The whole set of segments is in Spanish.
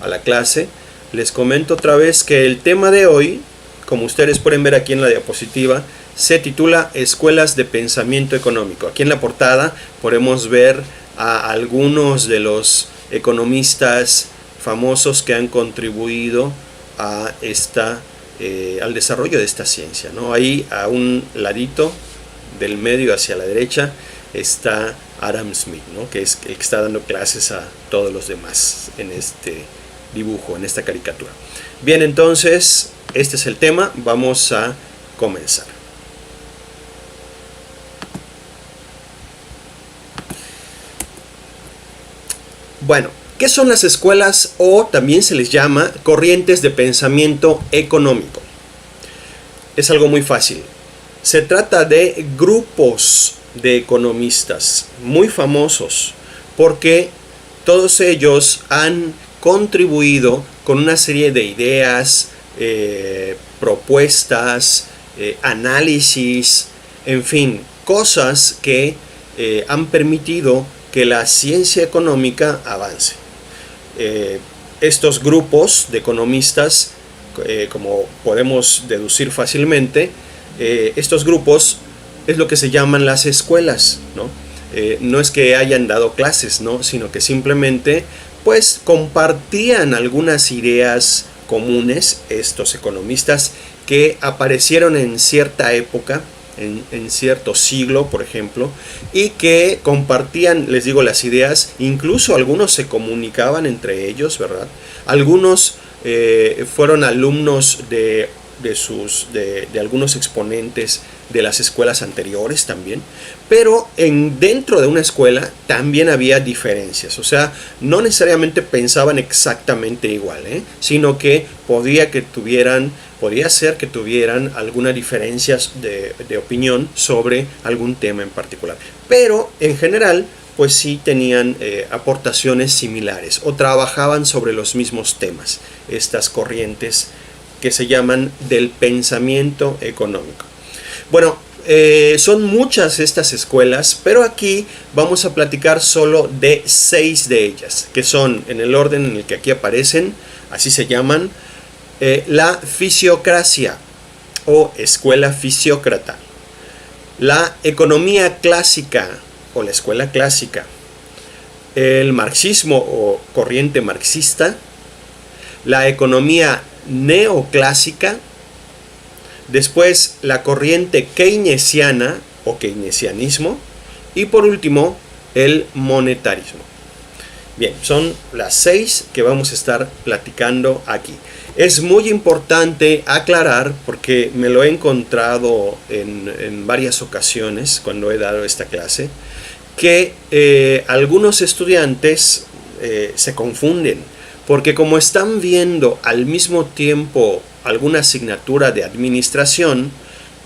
a la clase. Les comento otra vez que el tema de hoy, como ustedes pueden ver aquí en la diapositiva, se titula Escuelas de Pensamiento Económico. Aquí en la portada podemos ver a algunos de los economistas famosos que han contribuido a al desarrollo de esta ciencia, ¿no? Ahí a un ladito del medio hacia la derecha está Adam Smith, ¿no? Que es el que está dando clases a todos los demás en este dibujo, en esta caricatura. Bien, entonces este es el tema, vamos a comenzar. Bueno, ¿qué son las escuelas o también se les llama corrientes de pensamiento económico? Es algo muy fácil. Se trata de grupos de economistas muy famosos porque todos ellos han contribuido con una serie de ideas, propuestas, análisis, en fin, cosas que han permitido que la ciencia económica avance. Estos grupos de economistas, como podemos deducir fácilmente, estos grupos es lo que se llaman las escuelas, ¿no? No es que hayan dado clases, ¿no? Sino que simplemente pues compartían algunas ideas comunes, estos economistas que aparecieron en cierta época, en cierto siglo, por ejemplo, y que compartían, les digo, las ideas. Incluso algunos se comunicaban entre ellos, ¿verdad? Algunos fueron alumnos de algunos exponentes de las escuelas anteriores también, pero dentro de una escuela también había diferencias, o sea, no necesariamente pensaban exactamente igual, sino que podía ser que tuvieran algunas diferencias de opinión sobre algún tema en particular, pero en general pues sí tenían aportaciones similares o trabajaban sobre los mismos temas, estas corrientes que se llaman del pensamiento económico. Bueno, son muchas estas escuelas, pero aquí vamos a platicar solo de 6 de ellas, que son, en el orden en el que aquí aparecen, así se llaman, la fisiocracia o escuela fisiócrata, la economía clásica o la escuela clásica, el marxismo o corriente marxista, la economía neoclásica, después la corriente keynesiana o keynesianismo y por último el monetarismo. Bien, son las 6 que vamos a estar platicando aquí. Es muy importante aclarar, porque me lo he encontrado en varias ocasiones cuando he dado esta clase, que algunos estudiantes se confunden, porque como están viendo al mismo tiempo alguna asignatura de administración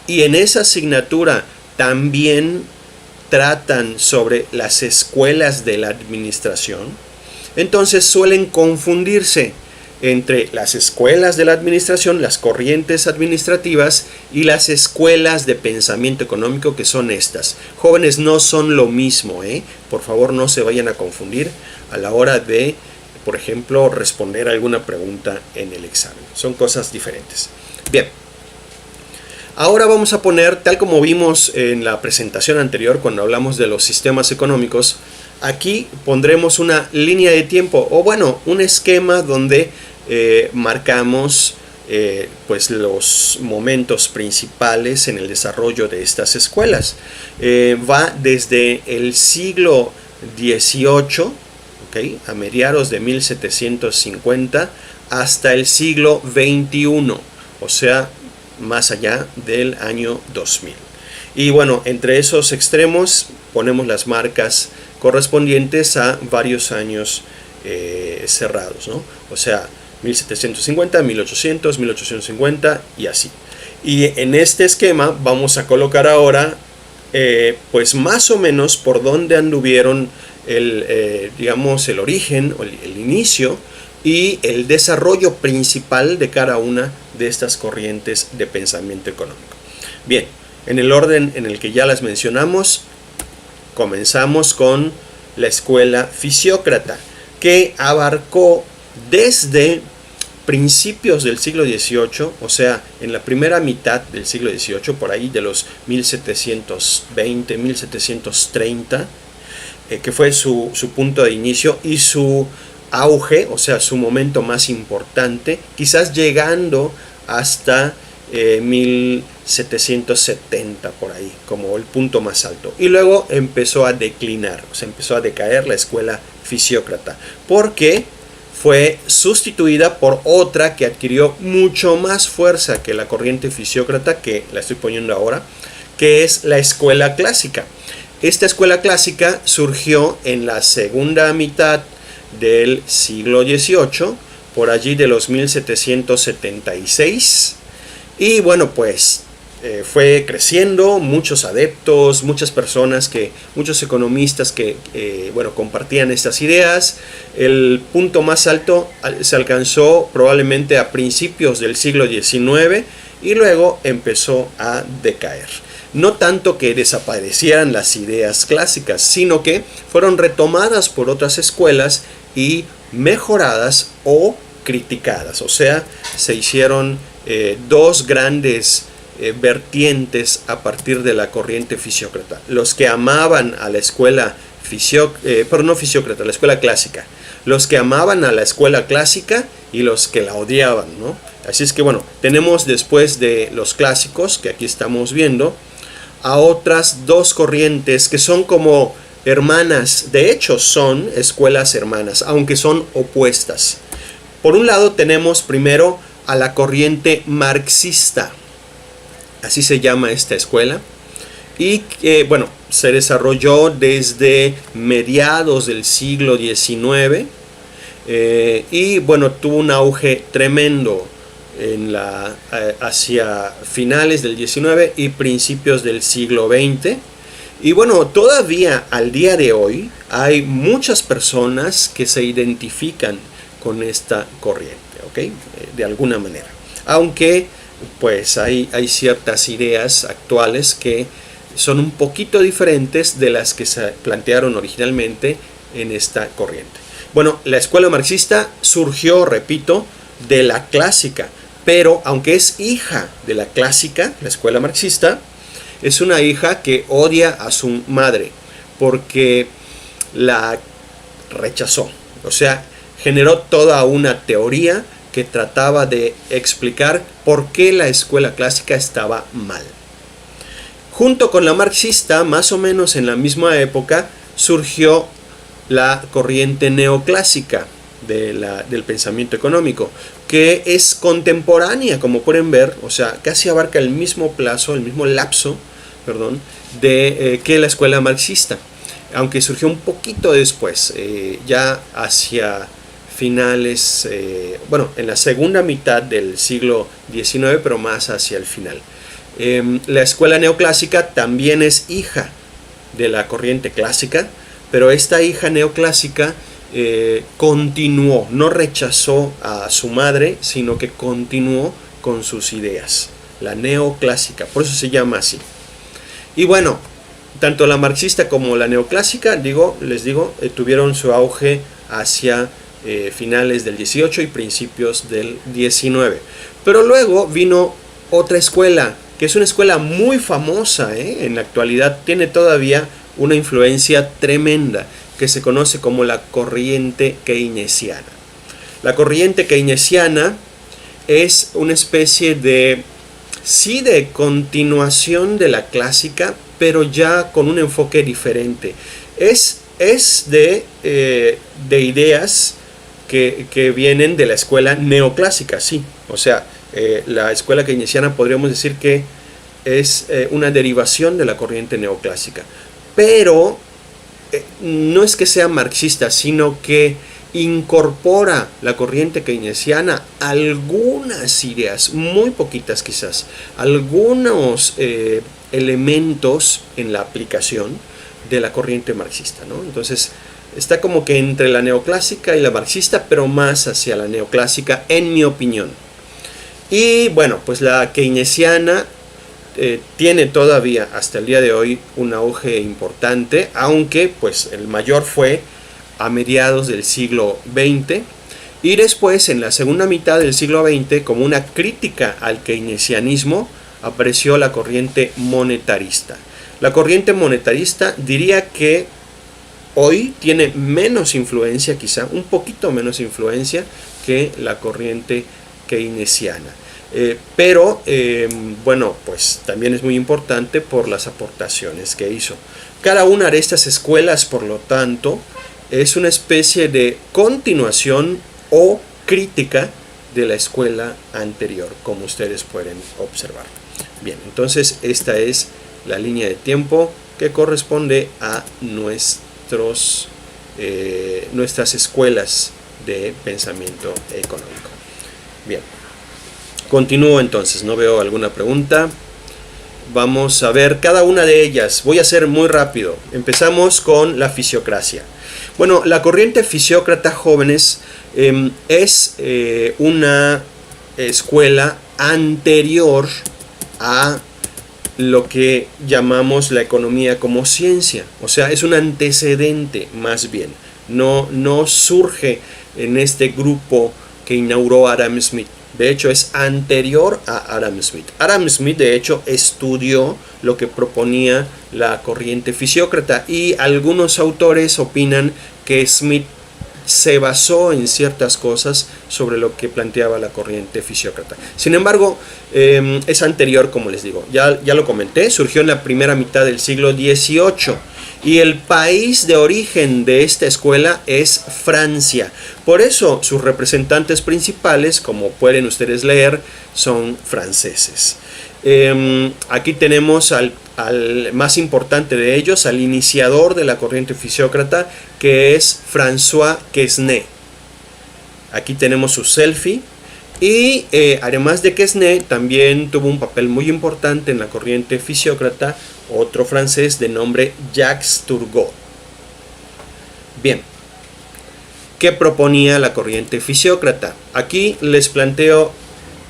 y en esa asignatura también tratan sobre las escuelas de la administración, entonces suelen confundirse entre las escuelas de la administración, las corrientes administrativas y las escuelas de pensamiento económico, que son estas. Jóvenes, no son lo mismo, por favor no se vayan a confundir a la hora de, por ejemplo, responder alguna pregunta en el examen. Son cosas diferentes. Bien, ahora vamos a poner, tal como vimos en la presentación anterior cuando hablamos de los sistemas económicos, aquí pondremos una línea de tiempo, o bueno, un esquema donde marcamos pues los momentos principales en el desarrollo de estas escuelas. Va desde el siglo XVIII, a mediados de 1750 hasta el siglo XXI, o sea, más allá del año 2000. Y bueno, entre esos extremos ponemos las marcas correspondientes a varios años cerrados, ¿no? O sea, 1750, 1800, 1850 y así. Y en este esquema vamos a colocar ahora pues más o menos por dónde anduvieron digamos el origen o el inicio y el desarrollo principal de cada una de estas corrientes de pensamiento económico. Bien, en el orden en el que ya las mencionamos, comenzamos con la escuela fisiócrata, que abarcó desde principios del siglo XVIII, o sea, en la primera mitad del siglo XVIII, por ahí de los 1720, 1730, que fue su punto de inicio y su auge, o sea, su momento más importante, quizás llegando hasta 1770 por ahí, como el punto más alto. Y luego empezó a declinar, o sea, empezó a decaer la escuela fisiócrata, porque fue sustituida por otra que adquirió mucho más fuerza que la corriente fisiócrata, que la estoy poniendo ahora, que es la escuela clásica. Esta escuela clásica surgió en la segunda mitad del siglo XVIII, por allí de los 1776, y bueno, pues fue creciendo, muchos adeptos, muchas personas, muchos economistas que bueno, compartían estas ideas. El punto más alto se alcanzó probablemente a principios del siglo XIX y luego empezó a decaer. No tanto que desaparecieran las ideas clásicas, sino que fueron retomadas por otras escuelas y mejoradas o criticadas. O sea, se hicieron dos grandes vertientes a partir de la corriente fisiócrata. Los que amaban a la escuela la escuela clásica. Los que amaban a la escuela clásica y los que la odiaban, ¿no? Así es que bueno, tenemos después de los clásicos, que aquí estamos viendo, a otras dos corrientes que son como hermanas. De hecho, son escuelas hermanas, aunque son opuestas. Por un lado tenemos primero a la corriente marxista, así se llama esta escuela, y que bueno, se desarrolló desde mediados del siglo XIX y bueno, tuvo un auge tremendo hacia finales del XIX y principios del siglo XX. Y bueno, todavía al día de hoy hay muchas personas que se identifican con esta corriente, ¿ok? De alguna manera. Aunque pues hay ciertas ideas actuales que son un poquito diferentes de las que se plantearon originalmente en esta corriente. Bueno, la escuela marxista surgió, repito, de la clásica, pero aunque es hija de la clásica, la escuela marxista, es una hija que odia a su madre porque la rechazó. O sea, generó toda una teoría que trataba de explicar por qué la escuela clásica estaba mal. Junto con la marxista, más o menos en la misma época, surgió la corriente neoclásica del pensamiento económico, que es contemporánea, como pueden ver, o sea, casi abarca el mismo lapso, que la escuela marxista, aunque surgió un poquito después, ya hacia finales, en la segunda mitad del siglo XIX, pero más hacia el final. La escuela neoclásica también es hija de la corriente clásica, pero esta hija neoclásica continuó, no rechazó a su madre, sino que continuó con sus ideas, la neoclásica, por eso se llama así. Y bueno, tanto la marxista como la neoclásica, les digo, tuvieron su auge hacia finales del 18 y principios del 19. Pero luego vino otra escuela, que es una escuela muy famosa, en la actualidad tiene todavía una influencia tremenda, que se conoce como la corriente keynesiana. La corriente keynesiana es una especie de continuación de la clásica, pero ya con un enfoque diferente. Es de ideas que vienen de la escuela neoclásica, sí. O sea, la escuela keynesiana podríamos decir que es una derivación de la corriente neoclásica. Pero no es que sea marxista, sino que incorpora la corriente keynesiana algunas ideas, muy poquitas quizás, algunos elementos en la aplicación de la corriente marxista, ¿no? Entonces está como que entre la neoclásica y la marxista, pero más hacia la neoclásica, en mi opinión. Y bueno, pues la keynesiana tiene todavía hasta el día de hoy un auge importante, aunque pues el mayor fue a mediados del siglo XX, Y después, en la segunda mitad del siglo XX, como una crítica al keynesianismo, apareció la corriente monetarista. La corriente monetarista diría que hoy tiene menos influencia, quizá un poquito menos influencia que la corriente keynesiana. Pero bueno, pues también es muy importante por las aportaciones que hizo. Cada una de estas escuelas, por lo tanto, es una especie de continuación o crítica de la escuela anterior, como ustedes pueden observar. Bien, entonces esta es la línea de tiempo que corresponde a nuestras escuelas de pensamiento económico. Bien, continúo entonces, no veo alguna pregunta. Vamos a ver cada una de ellas. Voy a ser muy rápido. Empezamos con la fisiocracia. Bueno, la corriente fisiócrata, jóvenes, es una escuela anterior a lo que llamamos la economía como ciencia. O sea, es un antecedente más bien. No surge en este grupo que inauguró Adam Smith. De hecho, es anterior a Adam Smith. Adam Smith, de hecho, estudió lo que proponía la corriente fisiócrata y algunos autores opinan que Smith se basó en ciertas cosas sobre lo que planteaba la corriente fisiócrata. Sin embargo, es anterior, como les digo. Ya lo comenté, surgió en la primera mitad del siglo XVIII. Y el país de origen de esta escuela es Francia. Por eso sus representantes principales, como pueden ustedes leer, son franceses. Aquí tenemos al más importante de ellos, al iniciador de la corriente fisiócrata, que es François Quesnay. Aquí tenemos su selfie. Y además de Quesnay, también tuvo un papel muy importante en la corriente fisiócrata otro francés de nombre Jacques Turgot. Bien, ¿qué proponía la corriente fisiócrata? Aquí les planteo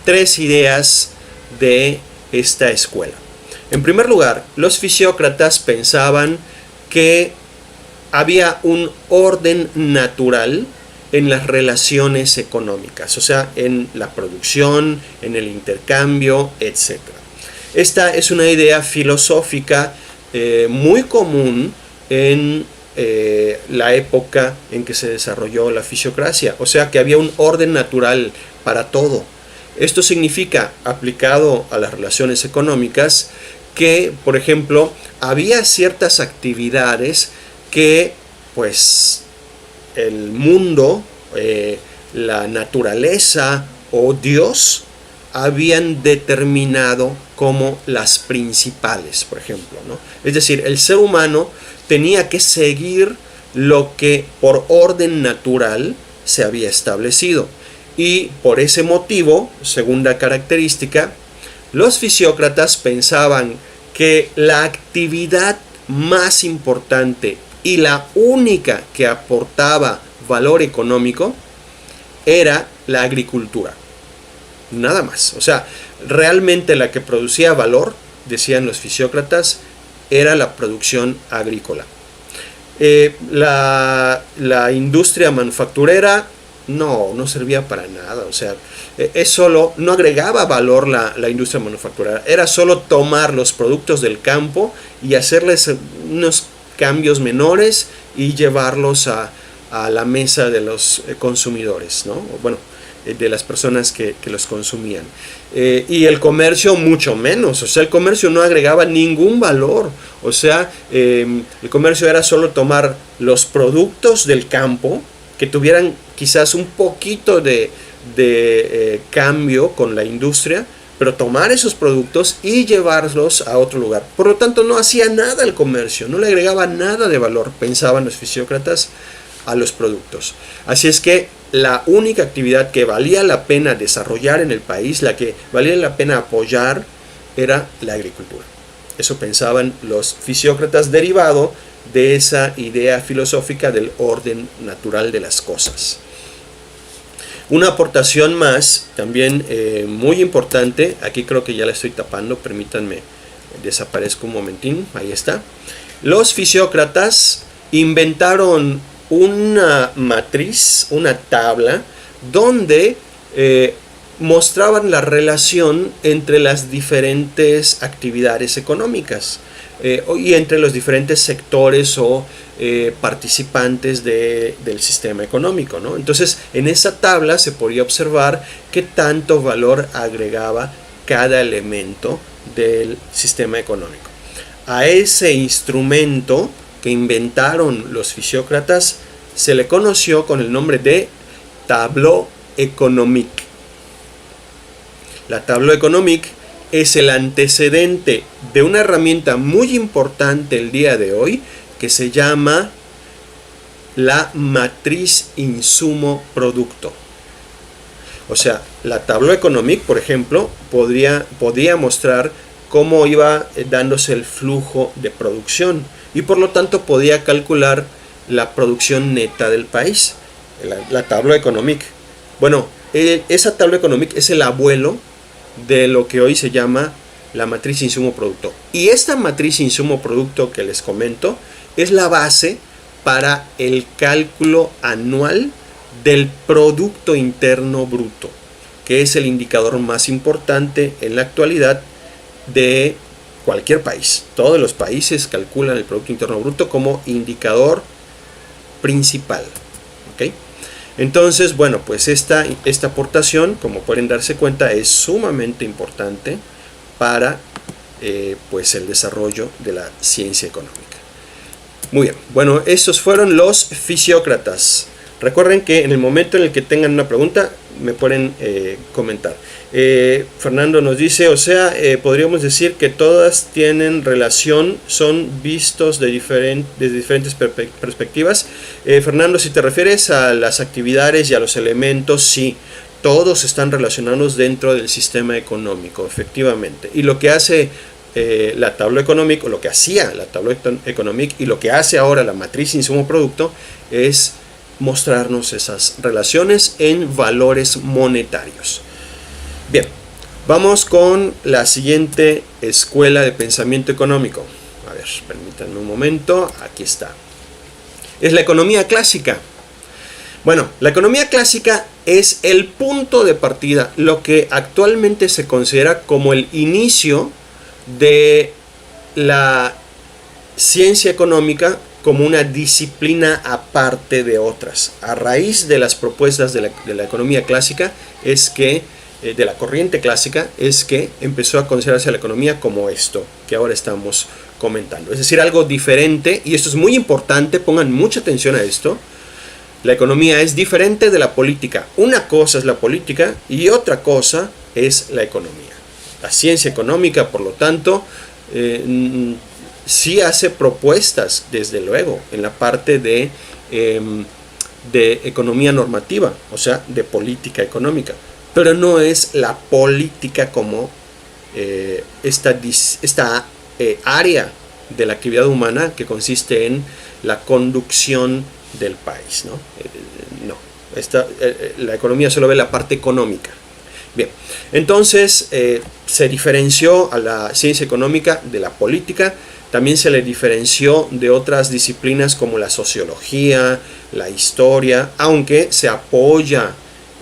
3 ideas de esta escuela. En primer lugar, los fisiócratas pensaban que había un orden natural en las relaciones económicas, o sea, en la producción, en el intercambio, etc. Esta es una idea filosófica muy común en la época en que se desarrolló la fisiocracia, o sea que había un orden natural para todo. Esto significa, aplicado a las relaciones económicas, que, por ejemplo, había ciertas actividades que, pues, el mundo, la naturaleza o Dios habían determinado como las principales, por ejemplo, ¿no? Es decir, el ser humano tenía que seguir lo que por orden natural se había establecido. Y por ese motivo, segunda característica, los fisiócratas pensaban que la actividad más importante y la única que aportaba valor económico era la agricultura. Nada más. O sea, realmente la que producía valor, decían los fisiócratas, era la producción agrícola. La industria manufacturera no servía para nada. O sea, no agregaba valor la industria manufacturera. Era solo tomar los productos del campo y hacerles unos cambios menores y llevarlos a la mesa de los consumidores, ¿no? Bueno, de las personas que los consumían. Y el comercio mucho menos. O sea, el comercio no agregaba ningún valor. O sea, el comercio era solo tomar los productos del campo que tuvieran quizás un poquito de cambio con la industria, pero tomar esos productos y llevarlos a otro lugar. Por lo tanto, no hacía nada el comercio, no le agregaba nada de valor, pensaban los fisiócratas, a los productos. Así es que la única actividad que valía la pena desarrollar en el país, la que valía la pena apoyar, era la agricultura. Eso pensaban los fisiócratas, derivado de esa idea filosófica del orden natural de las cosas. Una aportación más, también muy importante, aquí creo que ya la estoy tapando, permítanme, desaparezco un momentín, ahí está. Los fisiócratas inventaron una matriz, una tabla donde mostraban la relación entre las diferentes actividades económicas y entre los diferentes sectores o participantes del sistema económico, ¿no? Entonces, en esa tabla se podía observar qué tanto valor agregaba cada elemento del sistema económico. A ese instrumento que inventaron los fisiócratas se le conoció con el nombre de tableau économique. La tableau économique es el antecedente de una herramienta muy importante el día de hoy que se llama la matriz insumo-producto. O sea, la tableau économique, por ejemplo, podría mostrar cómo iba dándose el flujo de producción y por lo tanto podía calcular la producción neta del país, la tableau économique. Bueno, esa tableau économique es el abuelo de lo que hoy se llama la matriz insumo-producto. Y esta matriz insumo-producto que les comento es la base para el cálculo anual del Producto Interno Bruto, que es el indicador más importante en la actualidad de cualquier país. Todos los países calculan el Producto Interno Bruto como indicador principal. ¿Okay? Entonces, bueno, pues esta aportación, como pueden darse cuenta, es sumamente importante para pues el desarrollo de la ciencia económica. Muy bien, bueno, estos fueron los fisiócratas. Recuerden que en el momento en el que tengan una pregunta, me pueden comentar. Fernando nos dice, o sea, podríamos decir que todas tienen relación, son vistos desde diferentes perspectivas. Fernando, si te refieres a las actividades y a los elementos, sí, todos están relacionados dentro del sistema económico, efectivamente. Y lo que hace la tabla económica, o lo que hacía la tabla económica y lo que hace ahora la matriz insumo-producto es mostrarnos esas relaciones en valores monetarios. Bien, vamos con la siguiente escuela de pensamiento económico. A ver, permítanme un momento, aquí está. Es la economía clásica. Bueno, la economía clásica es el punto de partida, lo que actualmente se considera como el inicio de la ciencia económica como una disciplina aparte de otras. A raíz de las propuestas de la economía clásica es que, de la corriente clásica, es que empezó a considerarse la economía como esto que ahora estamos comentando. Es decir, algo diferente, y esto es muy importante, pongan mucha atención a esto. La economía es diferente de la política. Una cosa es la política y otra cosa es la economía. La ciencia económica, por lo tanto, sí hace propuestas, desde luego, en la parte de economía normativa, o sea, de política económica, pero no es la política como esta área de la actividad humana que consiste en la conducción del país, ¿no? La economía solo ve la parte económica. Bien, entonces se diferenció a la ciencia económica de la política. También se le diferenció de otras disciplinas como la sociología, la historia, aunque se apoya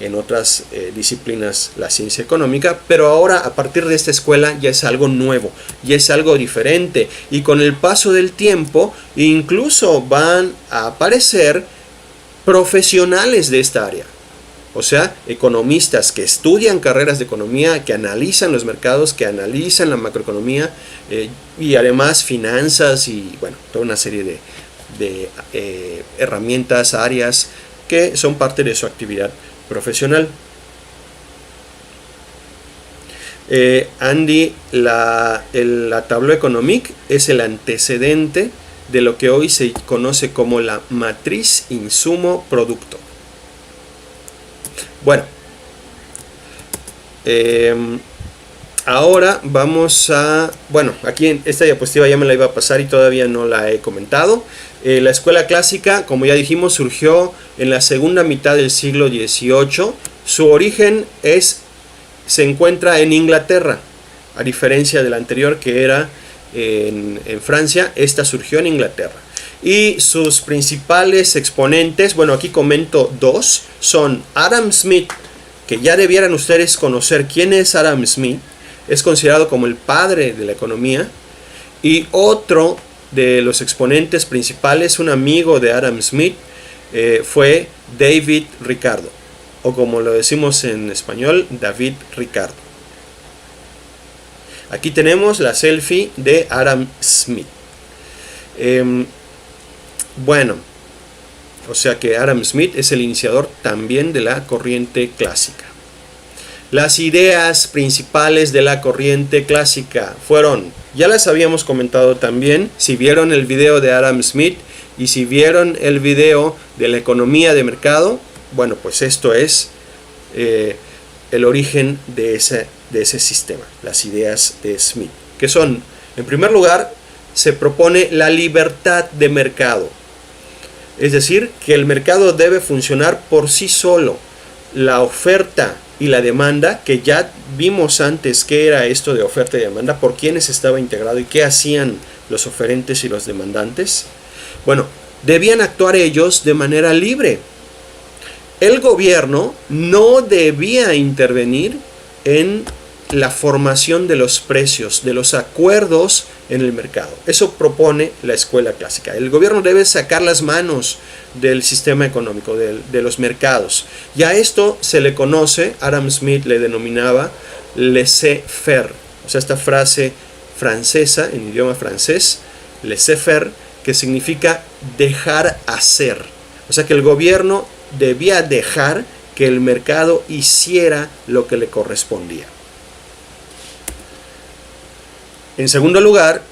en otras disciplinas la ciencia económica, pero ahora a partir de esta escuela ya es algo nuevo, ya es algo diferente, y con el paso del tiempo incluso van a aparecer profesionales de esta área. O sea, economistas que estudian carreras de economía, que analizan los mercados, que analizan la macroeconomía y además finanzas y, bueno, toda una serie de herramientas, áreas que son parte de su actividad profesional. Andy, la tableau économique es el antecedente de lo que hoy se conoce como la matriz insumo-producto. Bueno, ahora vamos a... Bueno, aquí en esta diapositiva ya me la iba a pasar y todavía no la he comentado. La escuela clásica, como ya dijimos, surgió en la segunda mitad del siglo XVIII. Su origen se encuentra en Inglaterra, a diferencia de la anterior que era en Francia. Esta surgió en Inglaterra. Y sus principales exponentes, bueno, aquí comento dos, son Adam Smith, que ya debieran ustedes conocer quién es Adam Smith, es considerado como el padre de la economía, y otro de los exponentes principales, un amigo de Adam Smith, fue David Ricardo, o como lo decimos en español, David Ricardo. Aquí tenemos la selfie de Adam Smith. Bueno, o sea que Adam Smith es el iniciador también de la corriente clásica. Las ideas principales de la corriente clásica fueron, ya las habíamos comentado también, si vieron el video de Adam Smith y si vieron el video de la economía de mercado, bueno, pues esto es el origen de ese sistema, las ideas de Smith, que son, en primer lugar, se propone la libertad de mercado. Es decir, que el mercado debe funcionar por sí solo. La oferta y la demanda, que ya vimos antes qué era esto de oferta y demanda, por quiénes estaba integrado y qué hacían los oferentes y los demandantes. Bueno, debían actuar ellos de manera libre. El gobierno no debía intervenir en la formación de los precios, de los acuerdos en el mercado. Eso propone la escuela clásica. El gobierno debe sacar las manos del sistema económico, de los mercados. Y a esto se le conoce, Adam Smith le denominaba laissez-faire. O sea, esta frase francesa, en idioma francés, laissez-faire, que significa dejar hacer. O sea que el gobierno debía dejar que el mercado hiciera lo que le correspondía. En segundo lugar,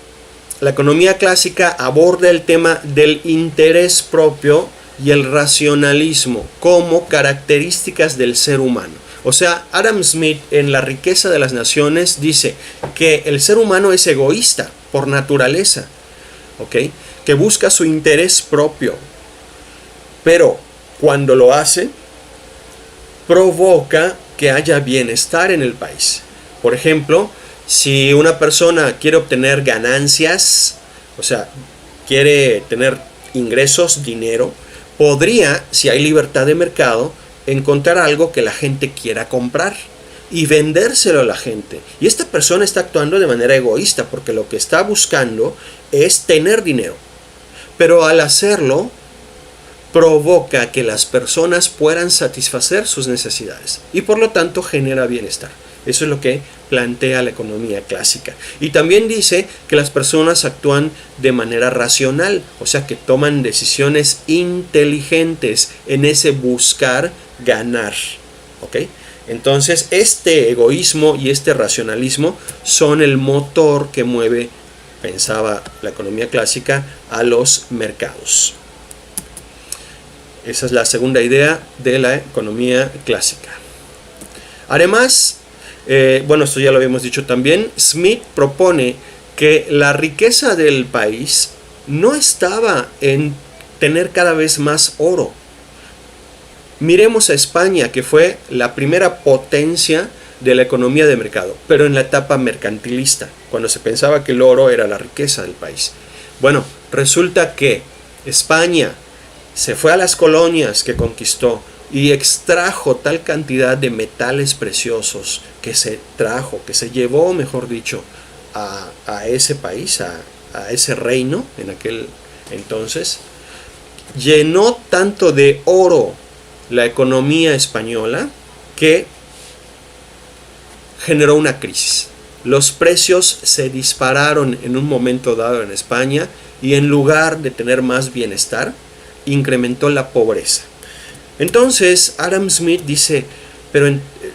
la economía clásica aborda el tema del interés propio y el racionalismo como características del ser humano. O sea, Adam Smith en La riqueza de las naciones dice que el ser humano es egoísta por naturaleza, ¿ok? Que busca su interés propio, pero cuando lo hace, provoca que haya bienestar en el país. Por ejemplo, si una persona quiere obtener ganancias, o sea, quiere tener ingresos, dinero, podría, si hay libertad de mercado, encontrar algo que la gente quiera comprar y vendérselo a la gente. Y esta persona está actuando de manera egoísta porque lo que está buscando es tener dinero. Pero al hacerlo, provoca que las personas puedan satisfacer sus necesidades y por lo tanto genera bienestar. Eso es lo que plantea la economía clásica. Y también dice que las personas actúan de manera racional, o sea que toman decisiones inteligentes en ese buscar ganar. ¿Ok? Entonces este egoísmo y este racionalismo son el motor que mueve, pensaba la economía clásica, a los mercados. Esa es la segunda idea de la economía clásica. Además, bueno, esto ya lo habíamos dicho también, Smith propone que la riqueza del país no estaba en tener cada vez más oro. Miremos a España, que fue la primera potencia de la economía de mercado, pero en la etapa mercantilista, cuando se pensaba que el oro era la riqueza del país. Bueno, resulta que España se fue a las colonias que conquistó y extrajo tal cantidad de metales preciosos que se llevó, mejor dicho, a ese país, a ese reino en aquel entonces. Llenó tanto de oro la economía española que generó una crisis. Los precios se dispararon en un momento dado en España y en lugar de tener más bienestar, incrementó la pobreza. Entonces Adam Smith dice, pero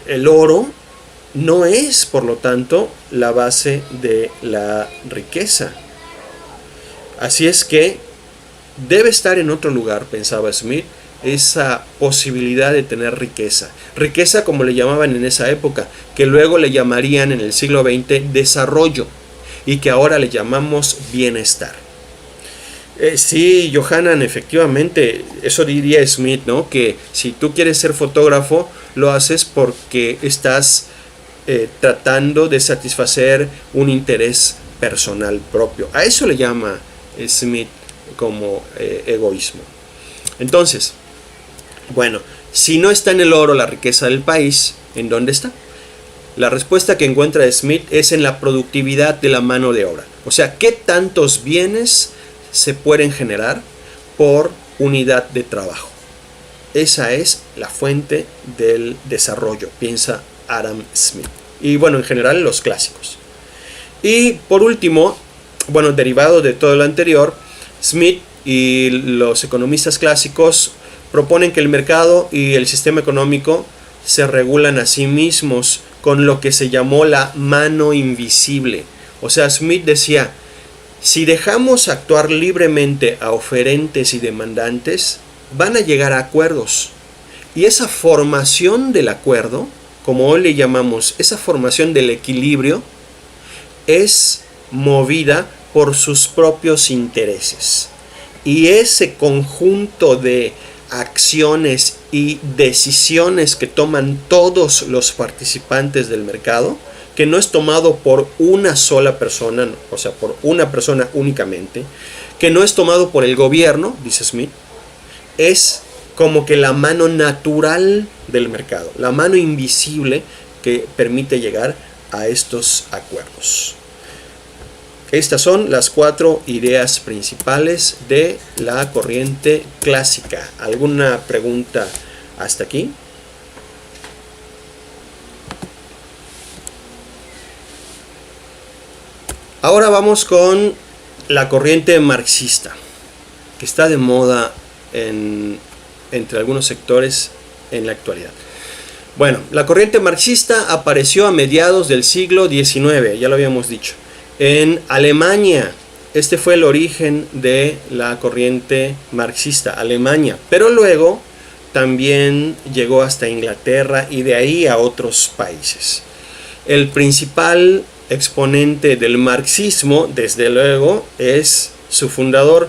el oro no es, por lo tanto, la base de la riqueza. Así es que debe estar en otro lugar, pensaba Smith, esa posibilidad de tener riqueza. Riqueza como le llamaban en esa época, que luego le llamarían en el siglo XX desarrollo y que ahora le llamamos bienestar. Sí, Johanan, efectivamente, eso diría Smith, ¿no? Que si tú quieres ser fotógrafo, lo haces porque estás tratando de satisfacer un interés personal propio. A eso le llama Smith como egoísmo. Entonces, bueno, si no está en el oro la riqueza del país, ¿en dónde está? La respuesta que encuentra Smith es en la productividad de la mano de obra. O sea, ¿qué tantos bienes se pueden generar por unidad de trabajo? Esa es la fuente del desarrollo, piensa Adam Smith. Y bueno, en general los clásicos. Y por último, bueno, derivado de todo lo anterior, Smith y los economistas clásicos proponen que el mercado y el sistema económico se regulan a sí mismos con lo que se llamó la mano invisible. O sea, Smith decía, si dejamos actuar libremente a oferentes y demandantes, van a llegar a acuerdos. Y esa formación del acuerdo, como hoy le llamamos, esa formación del equilibrio, es movida por sus propios intereses. Y ese conjunto de acciones y decisiones que toman todos los participantes del mercado, que no es tomado por una sola persona, o sea, por una persona únicamente, que no es tomado por el gobierno, dice Smith, es como que la mano natural del mercado, la mano invisible que permite llegar a estos acuerdos. Estas son las 4 ideas principales de la corriente clásica. ¿Alguna pregunta hasta aquí? Ahora vamos con la corriente marxista, que está de moda entre algunos sectores en la actualidad. Bueno, la corriente marxista apareció a mediados del siglo XIX, ya lo habíamos dicho. En Alemania, este fue el origen de la corriente marxista, Alemania, pero luego también llegó hasta Inglaterra y de ahí a otros países. El principal exponente del marxismo, desde luego, es su fundador,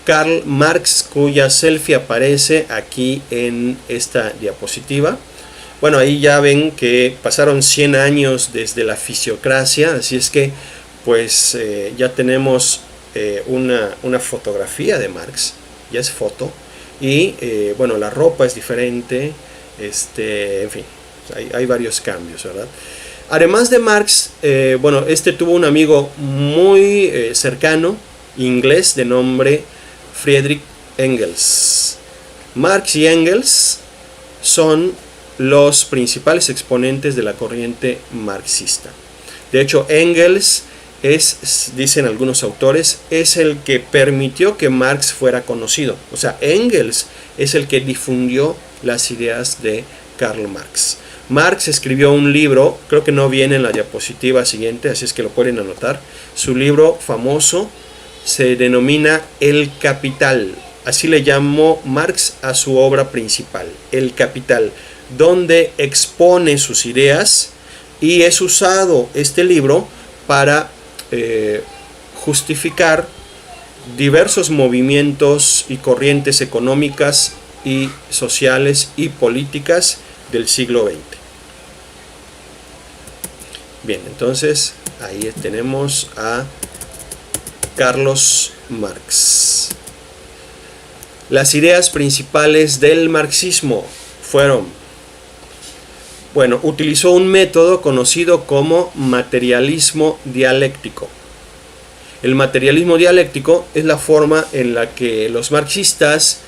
Karl Marx, cuya selfie aparece aquí en esta diapositiva. Bueno, ahí ya ven que pasaron 100 años desde la fisiocracia, así es que pues ya tenemos una fotografía de Marx, ya es foto, y bueno, la ropa es diferente, en fin, hay varios cambios, ¿verdad? Además de Marx, bueno, tuvo un amigo muy cercano, inglés, de nombre Friedrich Engels. Marx y Engels son los principales exponentes de la corriente marxista. De hecho, Engels dicen algunos autores, es el que permitió que Marx fuera conocido. O sea, Engels es el que difundió las ideas de Karl Marx. Marx escribió un libro, creo que no viene en la diapositiva siguiente, así es que lo pueden anotar. Su libro famoso se denomina El Capital. Así le llamó Marx a su obra principal, El Capital, donde expone sus ideas, y es usado este libro para justificar diversos movimientos y corrientes económicas y sociales y políticas del siglo XX. Bien, entonces ahí tenemos a Carlos Marx. Las ideas principales del marxismo fueron, bueno, utilizó un método conocido como materialismo dialéctico. El materialismo dialéctico es la forma en la que los marxistas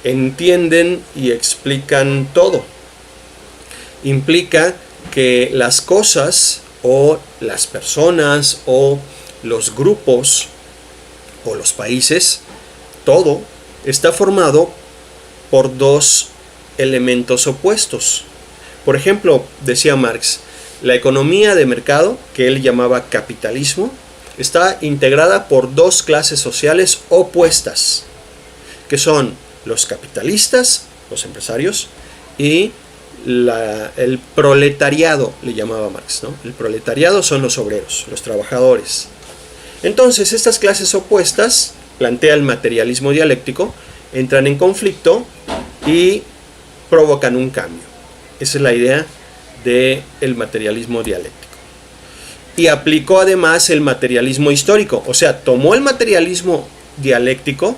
entienden y explican todo. Implica que las cosas o las personas o los grupos o los países, todo está formado por dos elementos opuestos. Por ejemplo, decía Marx, la economía de mercado, que él llamaba capitalismo, está integrada por dos clases sociales opuestas, que son los capitalistas, los empresarios, y el proletariado, le llamaba Marx, ¿no? El proletariado son los obreros, los trabajadores. Entonces, estas clases opuestas, plantea el materialismo dialéctico, entran en conflicto y provocan un cambio. Esa es la idea del materialismo dialéctico. y aplicó además el materialismo histórico, o sea, tomó el materialismo dialéctico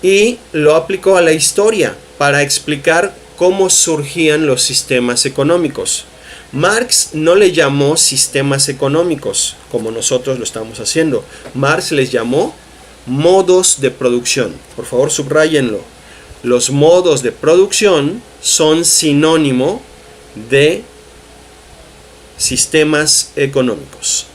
y lo aplicó a la historia para explicar cómo surgían los sistemas económicos. Marx no le llamó sistemas económicos como nosotros lo estamos haciendo. Marx les llamó modos de producción. Por favor, subrayenlo. Los modos de producción son sinónimo de sistemas económicos.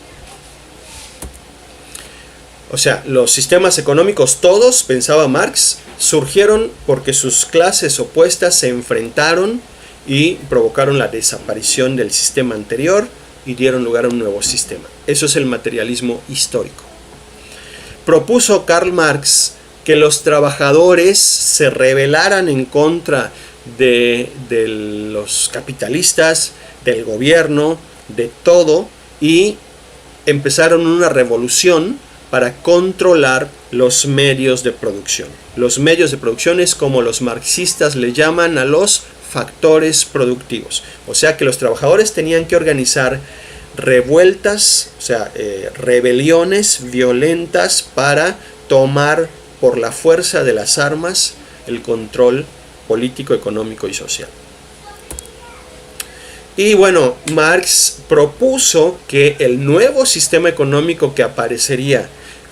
O sea, los sistemas económicos todos, pensaba Marx, surgieron porque sus clases opuestas se enfrentaron y provocaron la desaparición del sistema anterior y dieron lugar a un nuevo sistema. Eso es el materialismo histórico. Propuso Karl Marx que los trabajadores se rebelaran en contra de los capitalistas, del gobierno, de todo, y empezaron una revolución para controlar los medios de producción. Los medios de producción es como los marxistas le llaman a los factores productivos. O sea que los trabajadores tenían que organizar revueltas, o sea, rebeliones violentas para tomar por la fuerza de las armas el control político, económico y social. Y bueno, Marx propuso que el nuevo sistema económico que aparecería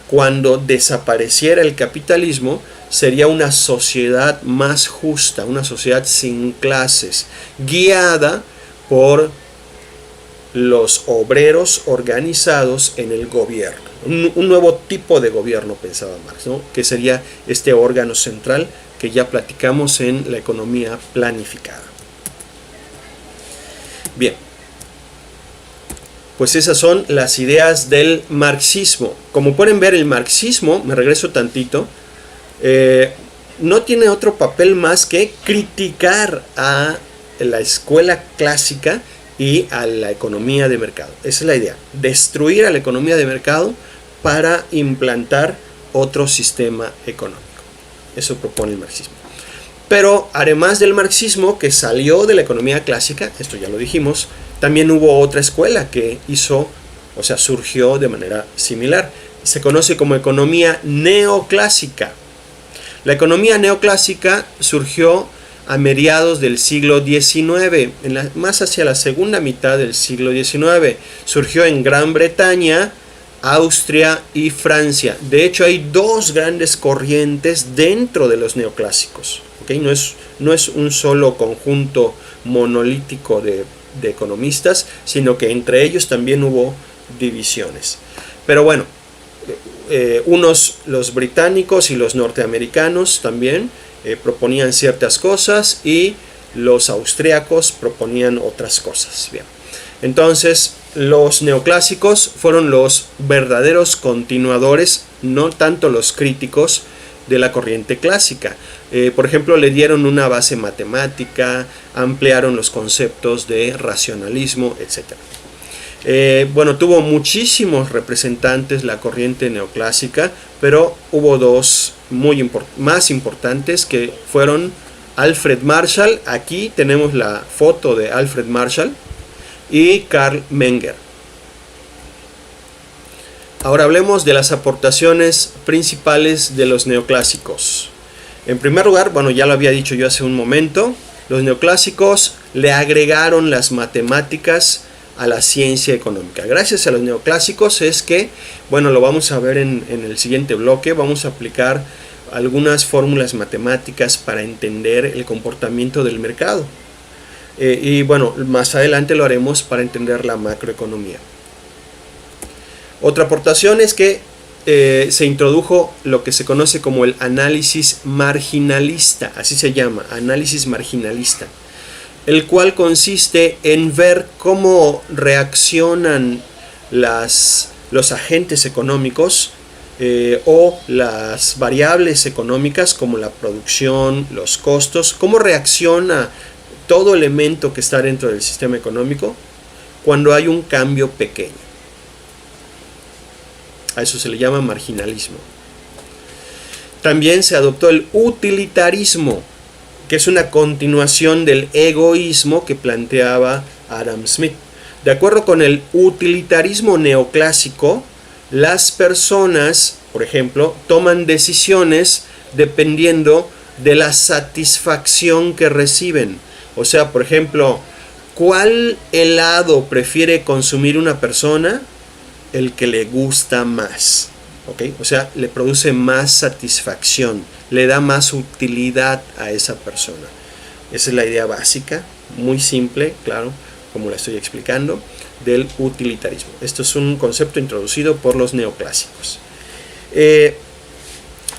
cuando desapareciera el capitalismo sería una sociedad más justa, una sociedad sin clases, guiada por los obreros organizados en el gobierno. Un nuevo tipo de gobierno, pensaba Marx, ¿no? Que sería este órgano central que ya platicamos en la economía planificada. Bien, pues esas son las ideas del marxismo. Como pueden ver, el marxismo, me regreso tantito, no tiene otro papel más que criticar a la escuela clásica y a la economía de mercado. Esa es la idea, destruir a la economía de mercado para implantar otro sistema económico. Eso propone el marxismo. Pero además del marxismo, que salió de la economía clásica, esto ya lo dijimos, también hubo otra escuela que surgió de manera similar. Se conoce como economía neoclásica. La economía neoclásica surgió a mediados del siglo XIX, más hacia la segunda mitad del siglo XIX. Surgió en Gran Bretaña, Austria y Francia. De hecho, hay dos grandes corrientes dentro de los neoclásicos. ¿Okay? No es un solo conjunto monolítico de economistas, sino que entre ellos también hubo divisiones. Pero bueno, los británicos y los norteamericanos también proponían ciertas cosas y los austriacos proponían otras cosas. Bien. Entonces, los neoclásicos fueron los verdaderos continuadores, no tanto los críticos de la corriente clásica. Por ejemplo, le dieron una base matemática, ampliaron los conceptos de racionalismo, etc. Bueno, tuvo muchísimos representantes la corriente neoclásica, pero hubo dos más importantes que fueron Alfred Marshall. Aquí tenemos la foto de Alfred Marshall y Karl Menger. Ahora hablemos de las aportaciones principales de los neoclásicos. En primer lugar, bueno, ya lo había dicho yo hace un momento, los neoclásicos le agregaron las matemáticas a la ciencia económica. Gracias a los neoclásicos es que, bueno, lo vamos a ver en el siguiente bloque, vamos a aplicar algunas fórmulas matemáticas para entender el comportamiento del mercado. Y bueno, más adelante lo haremos para entender la macroeconomía. Otra aportación es que se introdujo lo que se conoce como el análisis marginalista, así se llama, análisis marginalista, el cual consiste en ver cómo reaccionan los agentes económicos o las variables económicas como la producción, los costos, cómo reacciona todo elemento que está dentro del sistema económico cuando hay un cambio pequeño. A eso se le llama marginalismo. También se adoptó el utilitarismo, que es una continuación del egoísmo que planteaba Adam Smith. De acuerdo con el utilitarismo neoclásico, las personas, por ejemplo, toman decisiones dependiendo de la satisfacción que reciben. O sea, por ejemplo, ¿cuál helado prefiere consumir una persona? El que le gusta más. ¿Okay? O sea, le produce más satisfacción, le da más utilidad a esa persona. Esa es la idea básica, muy simple, claro, como la estoy explicando, del utilitarismo. Esto es un concepto introducido por los neoclásicos.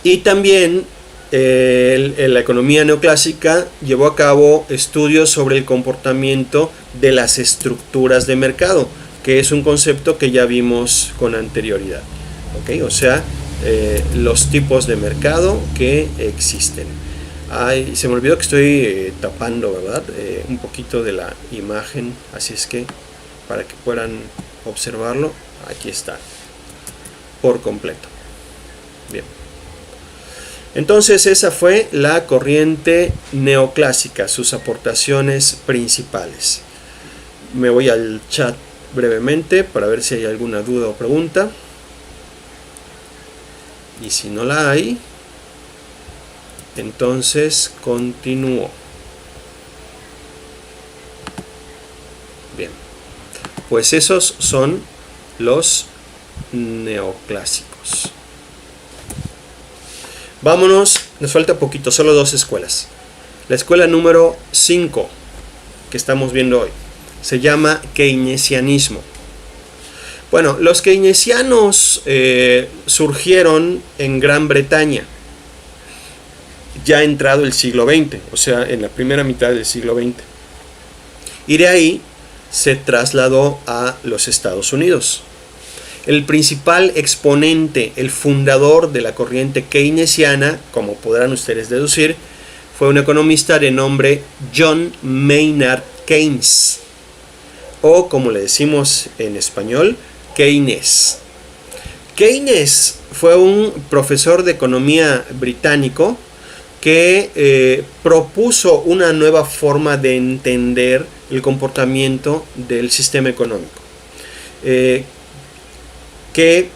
Y también la economía neoclásica llevó a cabo estudios sobre el comportamiento de las estructuras de mercado, que es un concepto que ya vimos con anterioridad. ¿Okay? O sea, los tipos de mercado que existen. Ay, se me olvidó que estoy tapando, ¿verdad? Un poquito de la imagen, así es que para que puedan observarlo, aquí está, por completo. Bien. Entonces esa fue la corriente neoclásica, sus aportaciones principales. Me voy al chat brevemente para ver si hay alguna duda o pregunta. Y si no la hay, entonces continúo. Bien, pues esos son los neoclásicos. Vámonos, nos falta poquito, solo 2 escuelas. La escuela número 5 que estamos viendo hoy se llama keynesianismo. Bueno, los keynesianos surgieron en Gran Bretaña, ya entrado el siglo XX, o sea, en la primera mitad del siglo XX. Y de ahí se trasladó a los Estados Unidos. El principal exponente, el fundador de la corriente keynesiana, como podrán ustedes deducir, fue un economista de nombre John Maynard Keynes, o como le decimos en español, Keynes. Keynes fue un profesor de economía británico que propuso una nueva forma de entender el comportamiento del sistema económico, que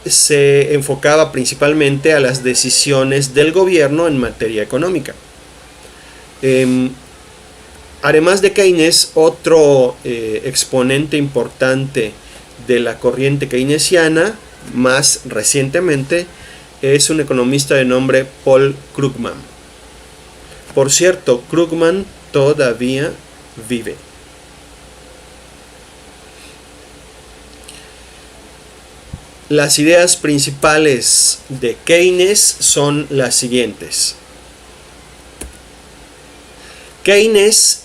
se enfocaba principalmente a las decisiones del gobierno en materia económica. Además de Keynes, otro exponente importante de la corriente keynesiana, más recientemente, es un economista de nombre Paul Krugman. Por cierto, Krugman todavía vive. Las ideas principales de Keynes son las siguientes. Keynes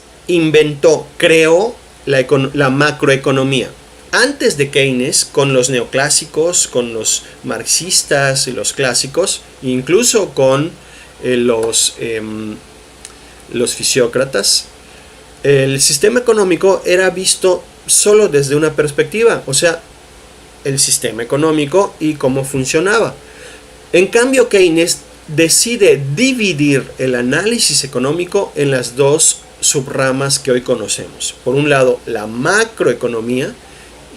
creó la macroeconomía. Antes de Keynes, con los neoclásicos, con los marxistas y los clásicos, incluso con los fisiócratas, el sistema económico era visto solo desde una perspectiva, o sea, el sistema económico y cómo funcionaba. En cambio, Keynes decide dividir el análisis económico en las 2 subramas que hoy conocemos. Por un lado, la macroeconomía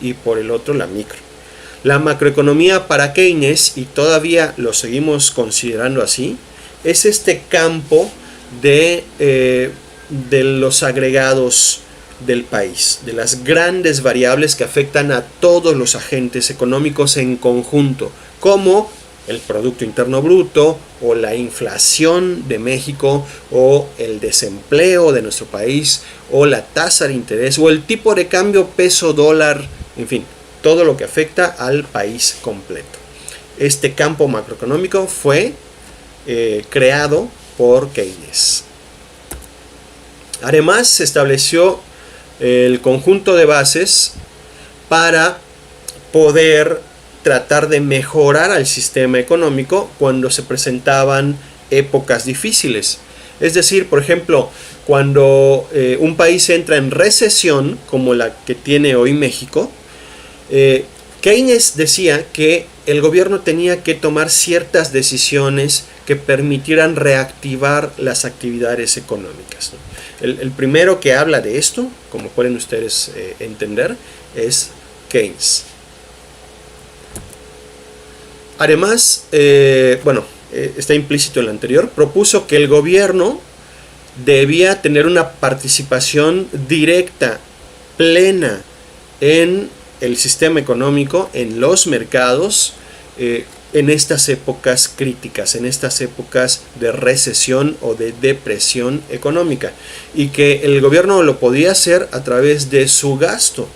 y por el otro, la micro. La macroeconomía para Keynes, y todavía lo seguimos considerando así, es este campo de los agregados del país, de las grandes variables que afectan a todos los agentes económicos en conjunto, como el Producto Interno Bruto, o la inflación de México, o el desempleo de nuestro país, o la tasa de interés, o el tipo de cambio peso-dólar, en fin, todo lo que afecta al país completo. Este campo macroeconómico fue creado por Keynes. Además, se estableció el conjunto de bases para poder tratar de mejorar al sistema económico cuando se presentaban épocas difíciles. Es decir, por ejemplo, cuando un país entra en recesión, como la que tiene hoy México, Keynes decía que el gobierno tenía que tomar ciertas decisiones que permitieran reactivar las actividades económicas, ¿no? El primero que habla de esto, como pueden ustedes entender, es Keynes. Además, está implícito en lo anterior, propuso que el gobierno debía tener una participación directa, plena, en el sistema económico, en los mercados, en estas épocas críticas, en estas épocas de recesión o de depresión económica, y que el gobierno lo podía hacer a través de su gasto,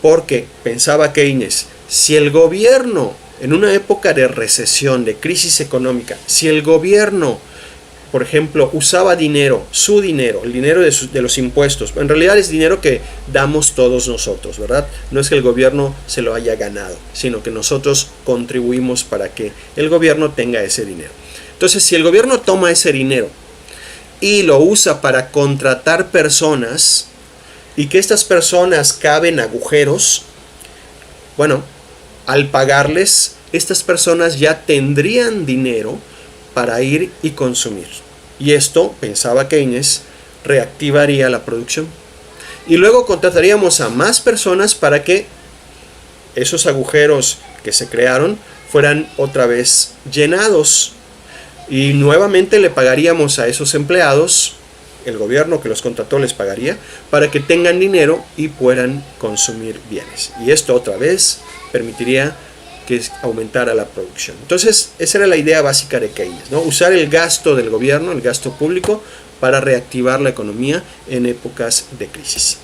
porque pensaba Keynes, si el gobierno en una época de recesión, de crisis económica, si el gobierno, por ejemplo, usaba dinero, su dinero, el dinero de los impuestos, en realidad es dinero que damos todos nosotros, ¿verdad? No es que el gobierno se lo haya ganado, sino que nosotros contribuimos para que el gobierno tenga ese dinero. Entonces, si el gobierno toma ese dinero y lo usa para contratar personas, y que estas personas caben agujeros, bueno, al pagarles, estas personas ya tendrían dinero para ir y consumir. Y esto, pensaba Keynes, reactivaría la producción. Y luego contrataríamos a más personas para que esos agujeros que se crearon fueran otra vez llenados. Y nuevamente le pagaríamos a esos empleados, el gobierno que los contrató les pagaría, para que tengan dinero y puedan consumir bienes. Y esto otra vez permitiría que aumentara la producción. Entonces, esa era la idea básica de Keynes, ¿no? Usar el gasto del gobierno, el gasto público, para reactivar la economía en épocas de crisis.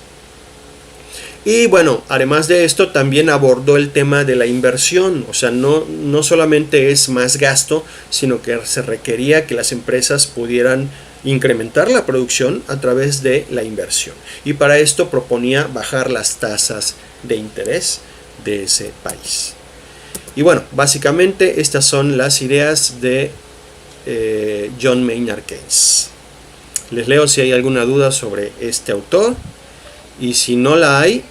Y bueno, además de esto, también abordó el tema de la inversión. O sea, no solamente es más gasto, sino que se requería que las empresas pudieran incrementar la producción a través de la inversión. Y para esto proponía bajar las tasas de interés de ese país. Y bueno, básicamente estas son las ideas de John Maynard Keynes. Les leo si hay alguna duda sobre este autor, y si no la hay,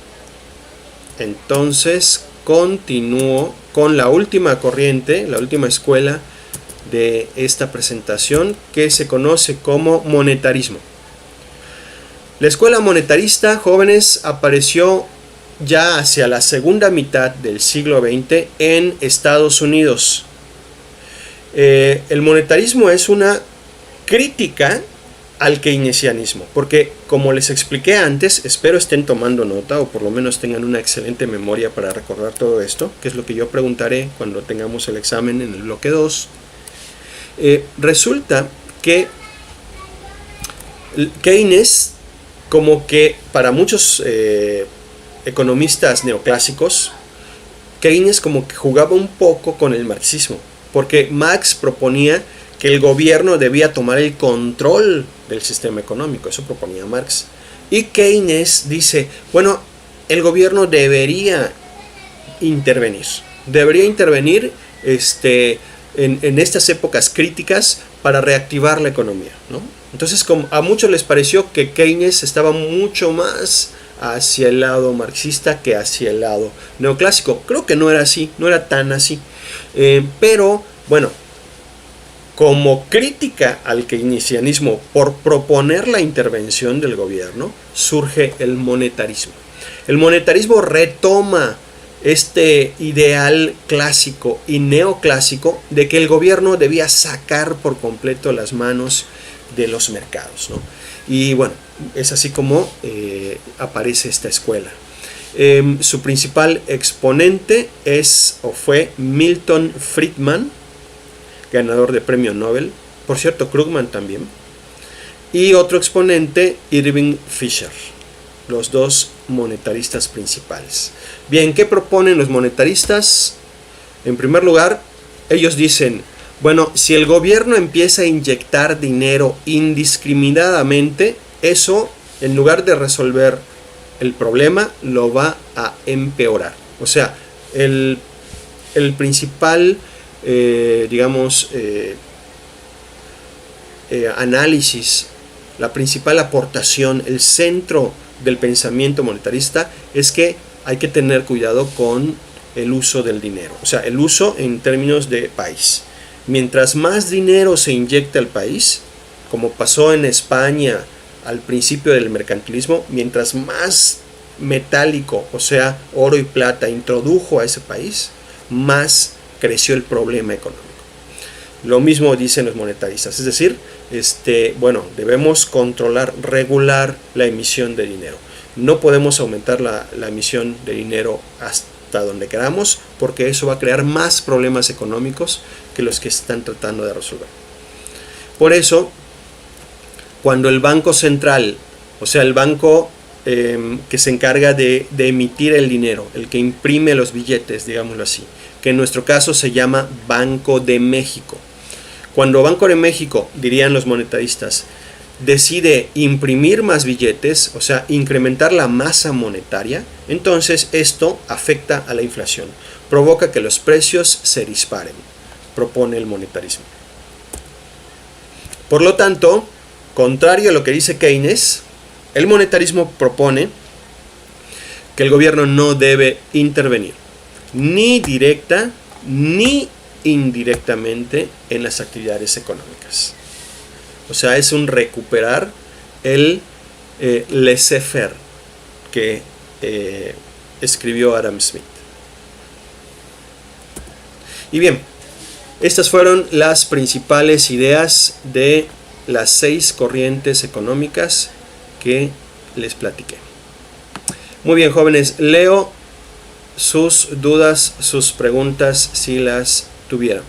entonces continúo con la última corriente, la última escuela de esta presentación, que se conoce como monetarismo. La escuela monetarista, jóvenes, apareció ya hacia la segunda mitad del siglo XX en Estados Unidos. El monetarismo es una crítica al keynesianismo, porque como les expliqué antes, espero estén tomando nota, o por lo menos tengan una excelente memoria para recordar todo esto, que es lo que yo preguntaré cuando tengamos el examen en el bloque 2. Resulta que Keynes, como que para muchos economistas neoclásicos, Keynes como que jugaba un poco con el marxismo, porque Marx proponía que el gobierno debía tomar el control del sistema económico, eso proponía Marx, y Keynes dice, bueno, el gobierno debería intervenir en estas épocas críticas para reactivar la economía, ¿no? Entonces, como a muchos les pareció que Keynes estaba mucho más hacia el lado marxista que hacia el lado neoclásico. Creo que no era así, no era tan así. Pero, bueno, como crítica al keynesianismo por proponer la intervención del gobierno, surge el monetarismo. El monetarismo retoma este ideal clásico y neoclásico de que el gobierno debía sacar por completo las manos de los mercados, ¿no? Y bueno, es así como aparece esta escuela. Su principal exponente fue Milton Friedman, ganador de premio Nobel, por cierto Krugman también, y otro exponente, Irving Fisher, los dos monetaristas principales. Bien, ¿qué proponen los monetaristas? En primer lugar, ellos dicen, bueno, si el gobierno empieza a inyectar dinero indiscriminadamente, eso, en lugar de resolver el problema, lo va a empeorar. O sea, el principal, análisis, la principal aportación, el centro del pensamiento monetarista es que hay que tener cuidado con el uso del dinero, o sea, el uso en términos de país. Mientras más dinero se inyecta al país, como pasó en España al principio del mercantilismo, mientras más metálico, o sea, oro y plata, introdujo a ese país, más creció el problema económico. Lo mismo dicen los monetaristas, es decir, debemos controlar, regular la emisión de dinero. No podemos aumentar la emisión de dinero hasta donde queramos, porque eso va a crear más problemas económicos que los que están tratando de resolver. Por eso, cuando el Banco Central, o sea, el banco que se encarga de emitir el dinero, el que imprime los billetes, digámoslo así, que en nuestro caso se llama Banco de México. Cuando Banco de México, dirían los monetaristas, decide imprimir más billetes, o sea, incrementar la masa monetaria, entonces esto afecta a la inflación, provoca que los precios se disparen, propone el monetarismo. Por lo tanto, contrario a lo que dice Keynes, el monetarismo propone que el gobierno no debe intervenir, ni directa ni indirectamente en las actividades económicas. O sea, es un recuperar el laissez-faire que escribió Adam Smith. Y bien, estas fueron las principales ideas de las 6 corrientes económicas que les platiqué. Muy bien, jóvenes, leo sus dudas, sus preguntas si las tuviera.